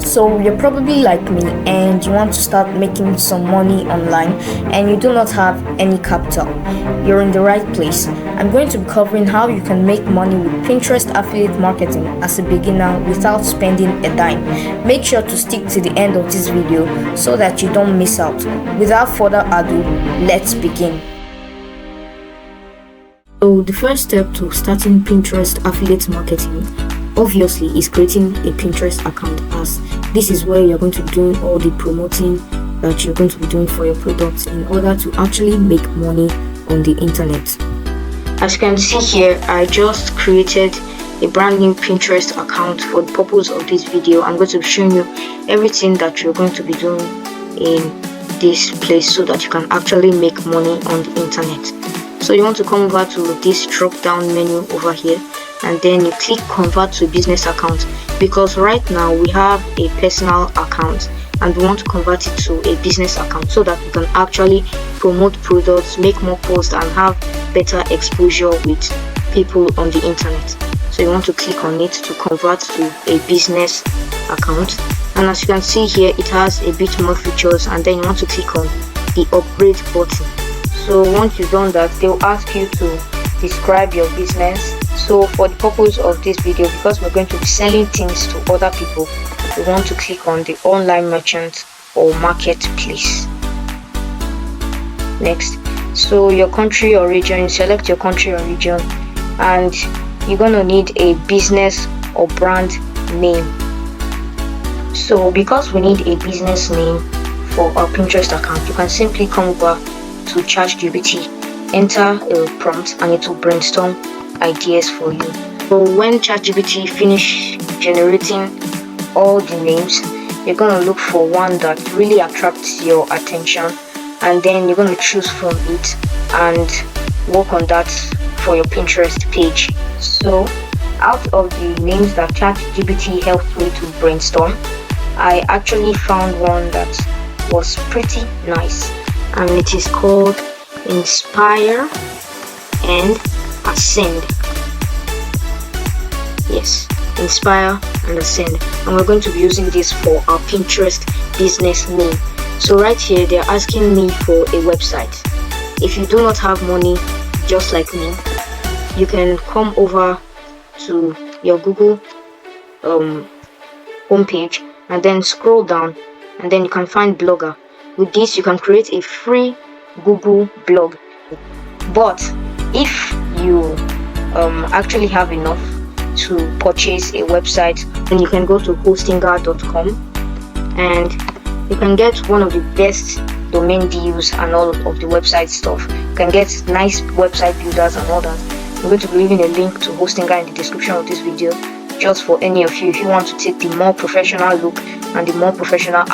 So you're probably like me and you want to start making some money online and you do not have any capital. You're in the right place. I'm going to be covering how you can make money with Pinterest affiliate marketing as a beginner without spending a dime. Make sure to stick to the end of this video so that you don't miss out. Without further ado, let's begin. So the first step to starting Pinterest affiliate marketing obviously is creating a Pinterest account, as this is where you're going to be doing all the promoting that you're going to be doing for your products in order to actually make money on the internet. As you can see here, I just created a brand new Pinterest account for the purpose of this video. I'm going to be showing you everything that you're going to be doing in this place so that you can actually make money on the internet. So you want to come over to this drop down menu over here, and then you click convert to a business account, because right now we have a personal account and we want to convert it to a business account so that we can actually promote products, make more posts, and have better exposure with people on the internet. So you want to click on it to convert to a business account, and as you can see here, it has a bit more features, and then you want to click on the upgrade button. So once you've done that, they'll ask you to describe your business. So for the purpose of this video, because we're going to be selling things to other people, we want to click on the online merchant or marketplace. Next, so your country or region, select your country or region, and you're going to need a business or brand name. So because we need a business name for our Pinterest account, you can simply come over to ChatGPT, enter a prompt, and it will brainstorm ideas for you. So when ChatGPT finish generating all the names, you're going to look for one that really attracts your attention, and then you're going to choose from it and work on that for your Pinterest page. So out of the names that ChatGPT helped me to brainstorm, I actually found one that was pretty nice, and it is called Inspire and Ascend. Yes, Inspire and Ascend, and we're going to be using this for our Pinterest business name. So right here, they're asking me for a website. If you do not have money, just like me, you can come over to your Google homepage and then scroll down, and then you can find Blogger. With this, you can create a free Google blog. But if you actually have enough to purchase a website, then you can go to hostinga.com and you can get one of the best domain deals and all of the website stuff. You can get nice website builders and all that. I'm going to be leaving a link to Hostinga in the description of this video, just for any of you if you want to take the more professional look and the more professional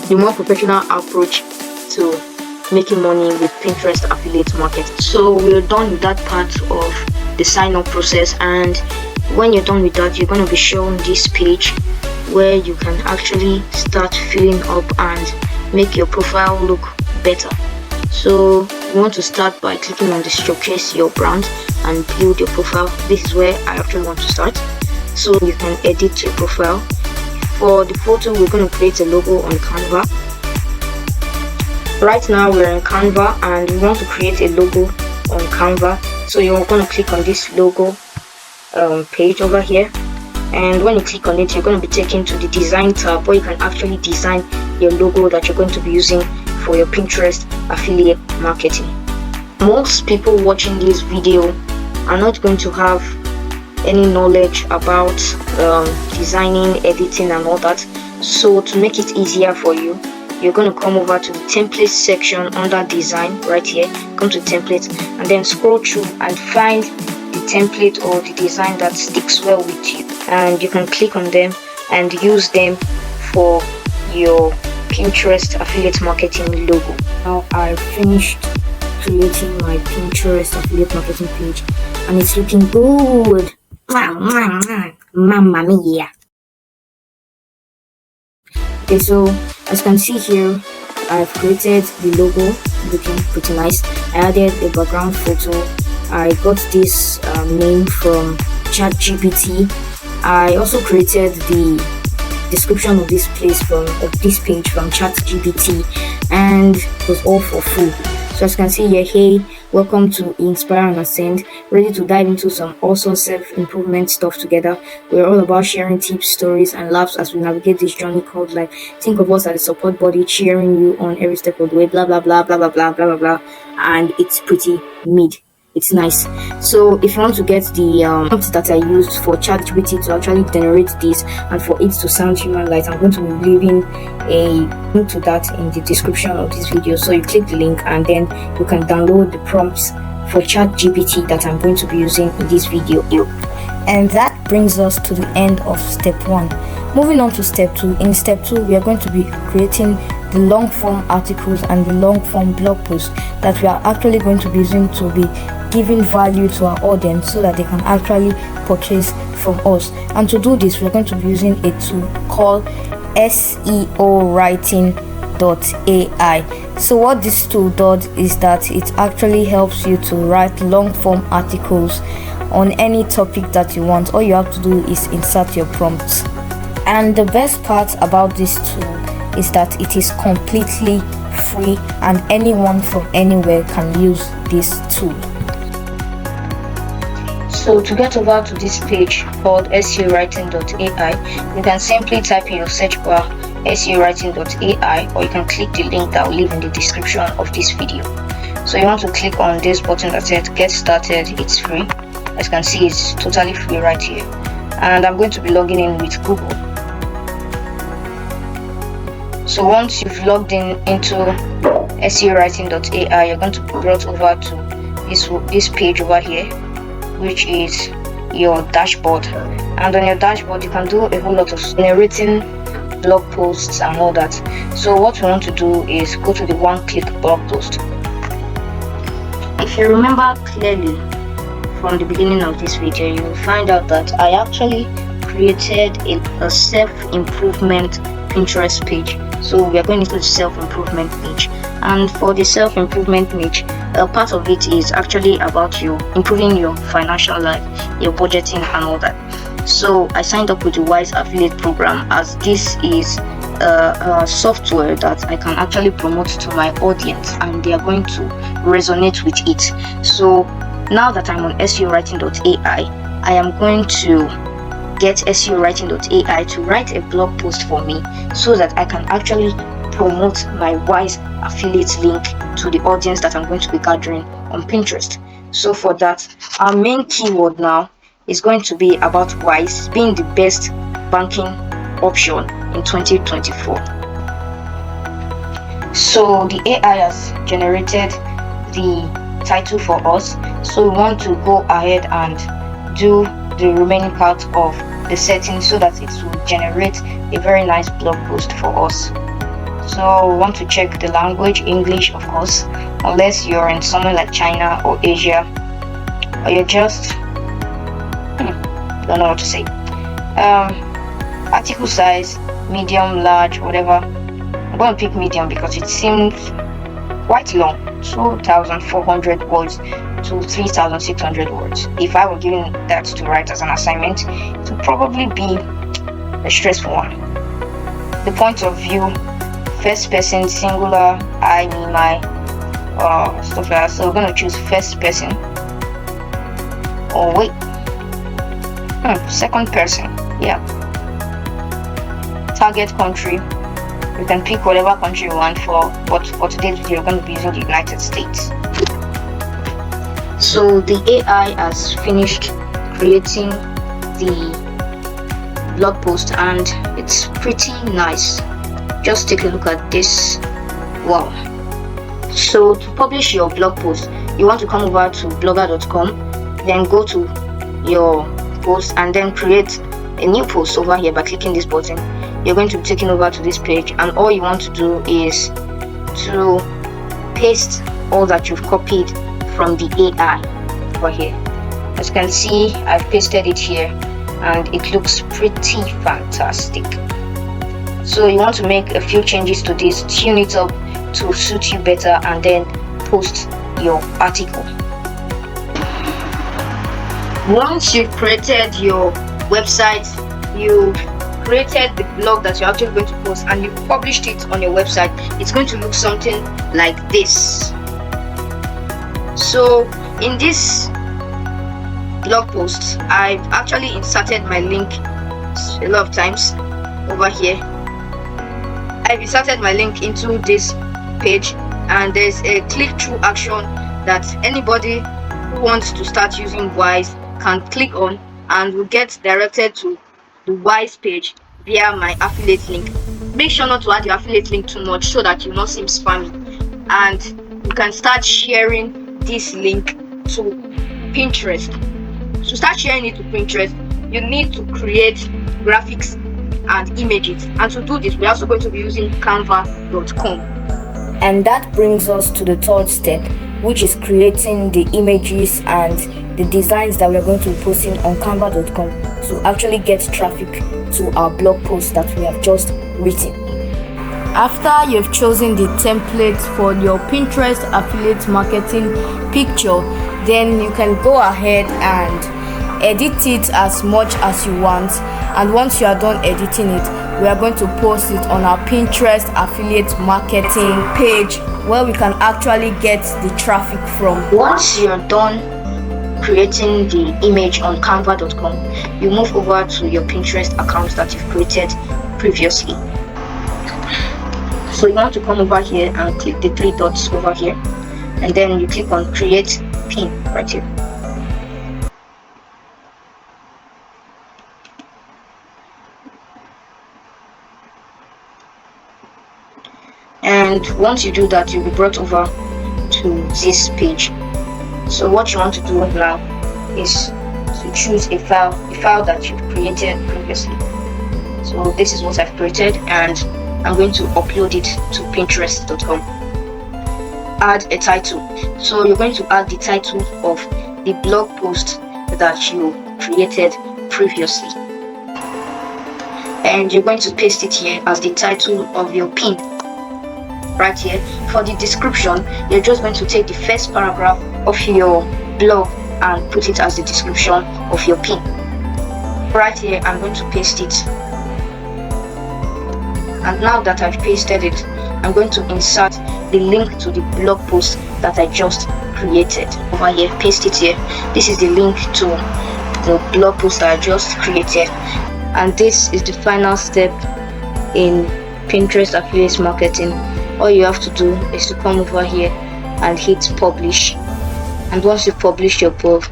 the more professional approach to making money with Pinterest affiliate marketing. So we're done with that part of the sign up process, and when you're done with that, you're going to be shown this page where you can actually start filling up and make your profile look better. So you want to start by clicking on the showcase your brand and build your profile. This is where I actually want to start. So you can edit your profile. For the photo, we're going to create a logo on Canva. Right now we're in Canva and we want to create a logo on Canva. So you're going to click on this logo page over here, and when you click on it, you're going to be taken to the design tab where you can actually design your logo that you're going to be using for your Pinterest affiliate marketing. Most people watching this video are not going to have any knowledge about designing, editing and all that. So to make it easier for you, you're going to come over to the template section under design right here. Come to template and then scroll through and find the template or the design that sticks well with you, and you can click on them and use them for your Pinterest affiliate marketing logo. Now I've finished creating my Pinterest affiliate marketing page and it's looking good. Mamma mia. Okay, so as you can see here, I've created the logo looking pretty nice. I added a background photo. I got this name from ChatGPT. I also created the description of this page from ChatGPT, and it was all for free. So as you can see here, hey, welcome to Inspire and Ascend, ready to dive into some awesome self-improvement stuff together. We're all about sharing tips, stories, and laughs as we navigate this journey called life. Think of us as a support body cheering you on every step of the way, blah blah blah blah blah blah blah blah blah. And it's pretty mid. It's nice. So if you want to get the prompts that I used for ChatGPT to actually generate this and for it to sound human-like, I'm going to be leaving a link to that in the description of this video. So you click the link and then you can download the prompts for ChatGPT that I'm going to be using in this video. And that brings us to the end of step 1. Moving on to step 2. In step 2, we are going to be creating the long form articles and the long form blog posts that we are actually going to be using to be giving value to our audience so that they can actually purchase from us. And to do this, we're going to be using a tool called writing.ai. So what this tool does is that it actually helps you to write long form articles on any topic that you want. All you have to do is insert your prompts. And the best part about this tool is that it is completely free and anyone from anywhere can use this tool. So to get over to this page called writing.ai, you can simply type in your search bar writing.ai, or you can click the link that will leave in the description of this video. So you want to click on this button that says get started. It's free. As you can see, it's totally free right here. And I'm going to be logging in with Google. So once you've logged in into writing.ai, you're going to be brought over to this page over here, which is your dashboard. And on your dashboard, you can do a whole lot of generating blog posts and all that. So what we want to do is go to the one-click blog post. If you remember clearly from the beginning of this video, you will find out that I actually created a self-improvement Pinterest page. So we are going into the self-improvement page, and for the self-improvement page, part of it is actually about you improving your financial life, your budgeting and all that. So I signed up with the Wise affiliate program, as this is a software that I can actually promote to my audience and they are going to resonate with it. So now that I'm on writing.ai, I am going to get writing.ai to write a blog post for me so that I can actually promote my Wise affiliate link to the audience that I'm going to be gathering on Pinterest. So for that, our main keyword now is going to be about Wise being the best banking option in 2024. So the AI has generated the title for us, so we want to go ahead and do the remaining part of the settings so that it will generate a very nice blog post for us. So we want to check the language, English of course, unless you're in somewhere like China or Asia, or you're just don't know what to say. Article size, medium, large, whatever. I'm going to pick medium because it seems quite long, 2,400 words to 3,600 words. If I were given that to write as an assignment, it would probably be a stressful one. The point of view, first person, singular, I, me, my, stuff like that. So we're going to choose first person. Oh wait, second person. Yeah. Target country, you can pick whatever country you want for, but for today's video we're going to be using the United States. So the AI has finished creating the blog post and it's pretty nice. Just take a look at this. Wow. So to publish your blog post, you want to come over to blogger.com, then go to your post and then create a new post over here by clicking this button. You're going to be taken over to this page, and all you want to do is to paste all that you've copied from the AI over here. As you can see, I've pasted it here and it looks pretty fantastic. So you want to make a few changes to this, tune it up to suit you better, and then post your article. Once you've created your website, you created the blog that you're actually going to post, and you published it on your website, it's going to look something like this. So in this blog post, I've actually inserted my link a lot of times over here. I've inserted my link into this page, and there's a click-through action that anybody who wants to start using Wise can click on and will get directed to the Wise page via my affiliate link. Make sure not to add your affiliate link too much so that you not seem spammy, and you can start sharing this link to Pinterest. To start sharing it to Pinterest, you need to create graphics and images, and to do this, we're also going to be using canva.com. And that brings us to the third step, which is creating the images and the designs that we're going to be posting on canva.com to actually get traffic to our blog post that we have just written. After you've chosen the template for your Pinterest affiliate marketing picture, then you can go ahead and edit it as much as you want. And once you are done editing it, we are going to post it on our Pinterest affiliate marketing page where we can actually get the traffic from. Once you're done creating the image on canva.com, you move over to your Pinterest account that you've created previously. So you want to come over here and click the three dots over here, and then you click on create pin right here. And once you do that, you'll be brought over to this page. So what you want to do now is to choose a file that you've created previously. So this is what I've created, and I'm going to upload it to pinterest.com. Add a title. So you're going to add the title of the blog post that you created previously, and you're going to paste it here as the title of your pin right here. For the description, you're just going to take the first paragraph of your blog and put it as the description of your pin. Right here, I'm going to paste it. And now that I've pasted it, I'm going to insert the link to the blog post that I just created over here. Paste it here. This is the link to the blog post that I just created, and this is the final step in Pinterest affiliate marketing. All you have to do is to come over here and hit publish, and once you publish your blog,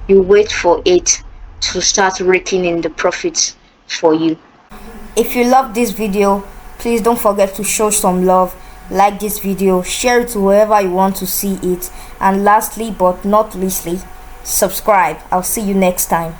you wait for it to start raking in the profits for you. If you love this video, please don't forget to show some love, like this video, share it to wherever you want to see it, and lastly but not leastly, subscribe. I'll see you next time.